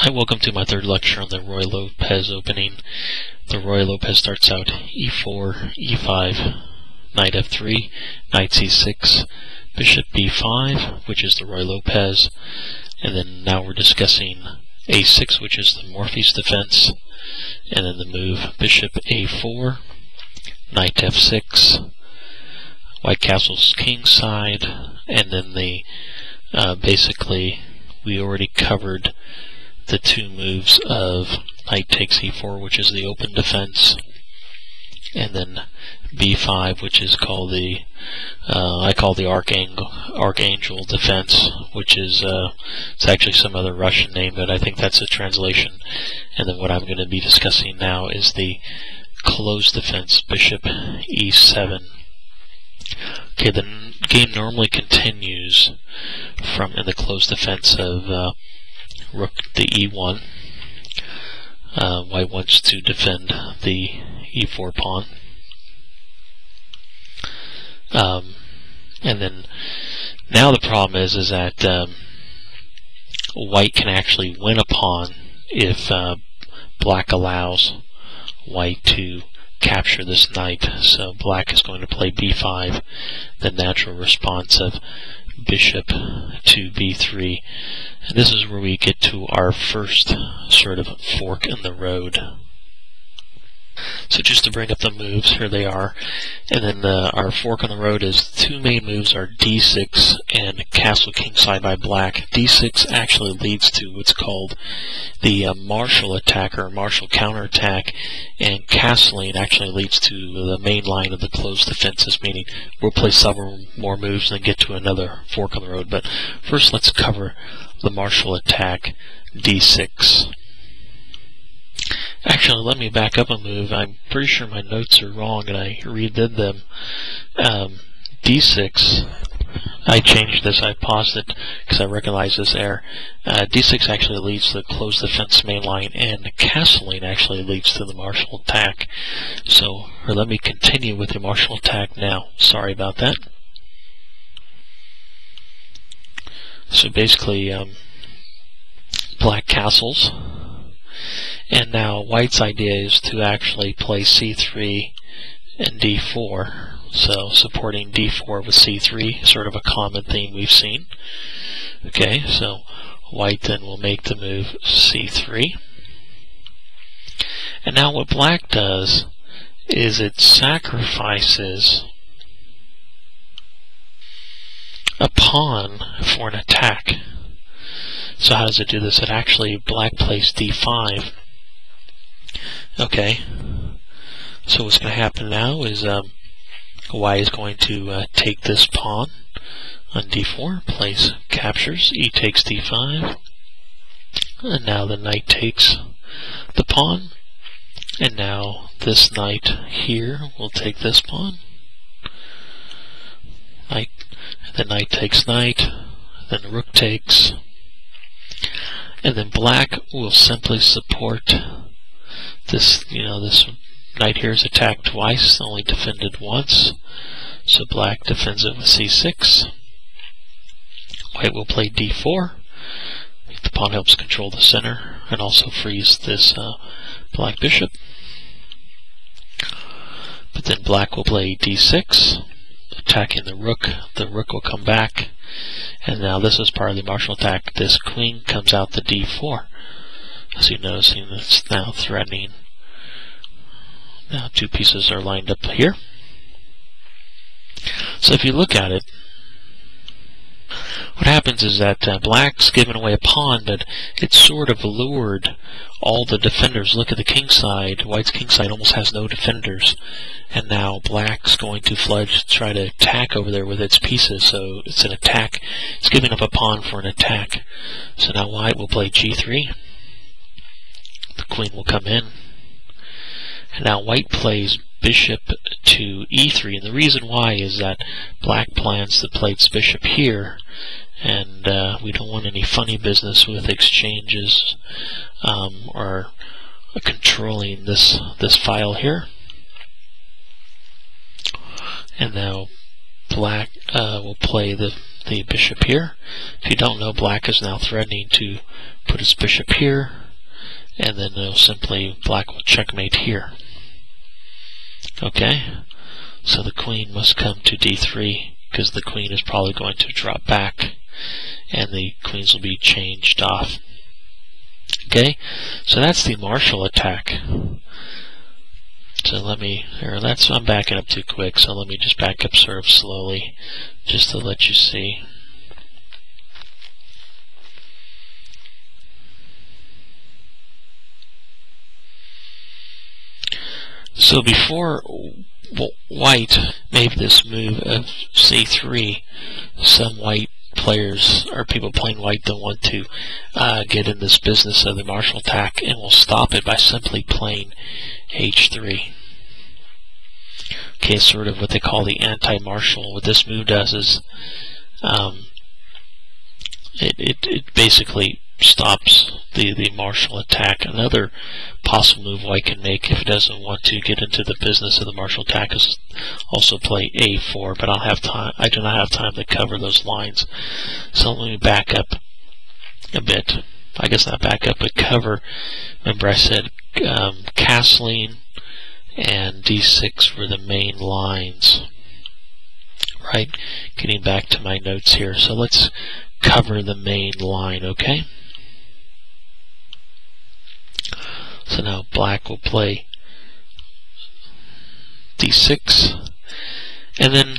Hi, welcome to my third lecture on the Ruy Lopez opening. The Ruy Lopez starts out e4, e5, knight f3, knight c6, bishop b5, which is the Ruy Lopez, and then now we're discussing a6, which is the Morphy's defense, and then the move bishop a4, knight f6, white castles king side, and then the basically we already covered the two moves of knight takes e4, which is the open defense, and then b5, which is called the I call the archangel defense, which is it's actually some other Russian name, but I think that's a translation. And then what I'm going to be discussing now is the closed defense, bishop e7. Okay, the game normally continues from in the closed defense of rook to e1. White wants to defend the e4 pawn. And then now the problem is that white can actually win a pawn if black allows white to capture this knight. So black is going to play b5, the natural response of bishop to b3, and this is where we get to our first sort of fork in the road. So just to bring up the moves, here they are, and then our fork on the road is two main moves are d6 and castle kingside by black. d6 actually leads to what's called the martial attack or martial counterattack, and castling actually leads to the main line of the closed defenses, meaning we'll play several more moves and then get to another fork on the road. But first let's cover the martial attack, d6. Actually, let me back up a move. I'm pretty sure my notes are wrong and I redid them. d6, I changed this, I paused it because I recognized this error. d6 actually leads to the closed defense main line, and castling actually leads to the martial attack. So let me continue with the martial attack now. Sorry about that. So basically, black castles. And now white's idea is to actually play c3 and d4. So supporting d4 with c3, sort of a common theme we've seen. Okay, so white then will make the move c3. And now what black does is it sacrifices a pawn for an attack. So how does it do this? It actually, black plays d5. Okay, so what's going to happen now is white is going to take this pawn on d4, plays captures, e takes d5, and now the knight takes the pawn, and now this knight here will take this pawn, knight, the knight takes knight, then the rook takes, and then black will simply support this, this knight here is attacked twice, only defended once. So black defends it with c6. White will play d4. The pawn helps control the center and also frees this black bishop. But then black will play d6, attacking the rook. The rook will come back. And now this is part of the martial attack. This queen comes out to d4. As you notice, it's now threatening. Now two pieces are lined up here. So if you look at it, what happens is that black's given away a pawn, but it's sort of lured all the defenders. Look at the king side. White's king side almost has no defenders. And now black's going to try to attack over there with its pieces. So it's an attack. It's giving up a pawn for an attack. So now white will play g3. The queen will come in. And now white plays bishop to e3. And the reason why is that black plans to play its bishop here. And we don't want any funny business with exchanges or controlling this file here. And now black will play the the bishop here. If you don't know, black is now threatening to put his bishop here, and then simply black will checkmate here. Okay, so the queen must come to d3 because the queen is probably going to drop back, and the queens will be changed off. Okay, so that's the Marshall attack. So I'm backing up too quick, so let me just back up sort of slowly, just to let you see. So before white made this move of c3, some white players or people playing white don't want to get in this business of the Marshall attack, and will stop it by simply playing h3. Okay, sort of what they call the anti-Marshall. What this move does is it basically stops the Marshall attack. Another possible move white can make if it doesn't want to get into the business of the Marshall attack is also play a4, but I do not have time to cover those lines. So let me back up a bit. I guess not back up, but cover. Remember I said castling and d6 were the main lines, right? Getting back to my notes here. So let's cover the main line, okay? So now black will play d6, and then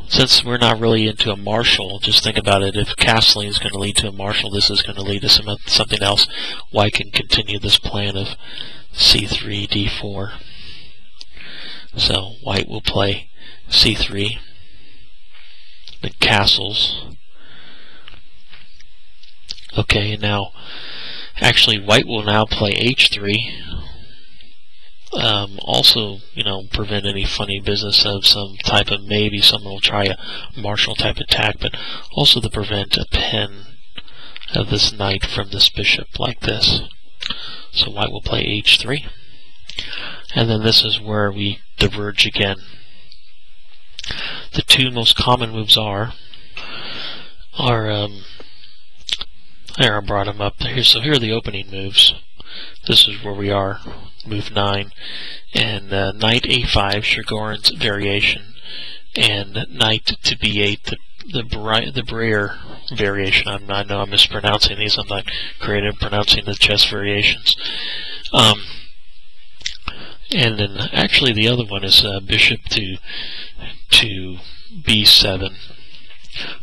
since we're not really into a Marshall, just think about it. If castling is going to lead to a Marshall, this is going to lead to something else. White can continue this plan of c3, d4. So white will play c3, then castles. Okay, and now actually white will now play h3. Also, prevent any funny business of some type of, maybe someone will try a Marshall type attack, but also to prevent a pin of this knight from this bishop like this. So white will play h3, and then this is where we diverge again. The two most common moves are there, I brought them up here. So here are the opening moves. This is where we are, move 9, and knight a5, Chigorin's variation, and knight to b8, the Breyer variation. I know I'm mispronouncing these. I'm not creative pronouncing the chess variations. And then actually the other one is bishop to b7.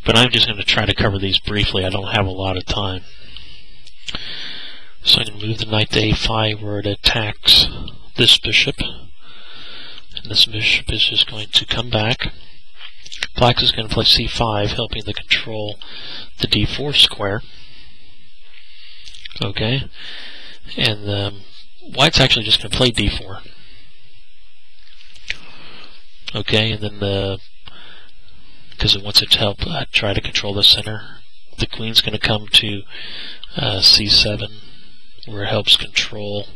But I'm just going to try to cover these briefly. I don't have a lot of time. So I'm going to move the knight to a5 where it attacks this bishop. And this bishop is just going to come back. Black is going to play c5, helping to control the d4 square. Okay. And white's actually just going to play d4. Okay, and then because it wants it to help try to control the center, the queen's going to come to c7, where it helps control,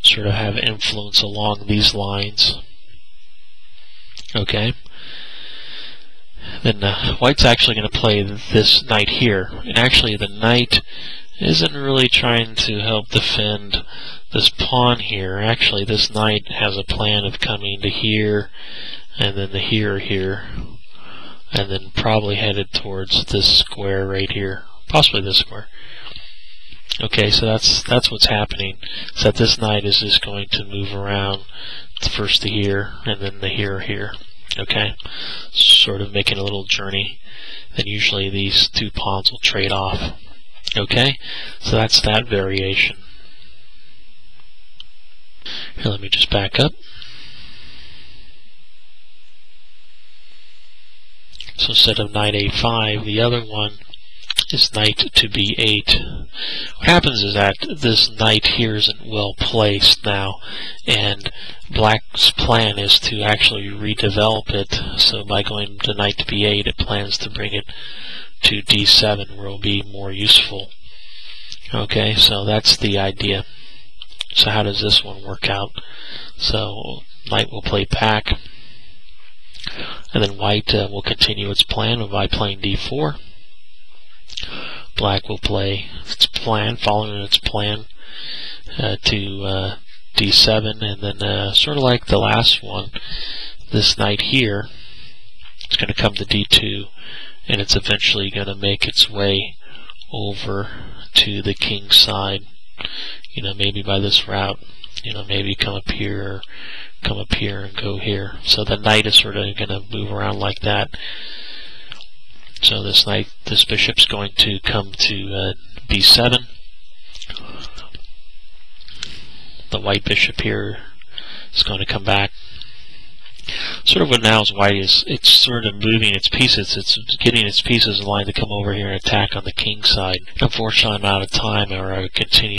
sort of have influence along these lines. Okay. Then white's actually going to play this knight here, and actually the knight isn't really trying to help defend this pawn here. Actually, this knight has a plan of coming to here, and then to here, and then probably headed towards this square right here, possibly this square. Okay, so that's what's happening. So that this knight is just going to move around first to here, and then to here. Okay, sort of making a little journey. Then usually these two pawns will trade off. Okay, so that's that variation. Here, let me just back up. So instead of knight a5, the other one is knight to b8. What happens is that this knight here isn't well placed now, and black's plan is to actually redevelop it. So by going to knight to b8, it plans to bring it to d7, where it will be more useful. Okay, so that's the idea. So how does this one work out? So knight will play back. And then white will continue its plan by playing d4. Black will play its plan, following its plan to d7, and then sort of like the last one, this knight here, it's going to come to d2, and it's eventually going to make its way over to the king side. You know, maybe by this route, you know, maybe come up here and go here. So the knight is sort of going to move around like that. So this bishop's going to come to b7. The white bishop here is going to come back. Sort of what now is white is, it's sort of moving its pieces. It's getting its pieces in line to come over here and attack on the king side. Unfortunately, I'm out of time, or I would continue.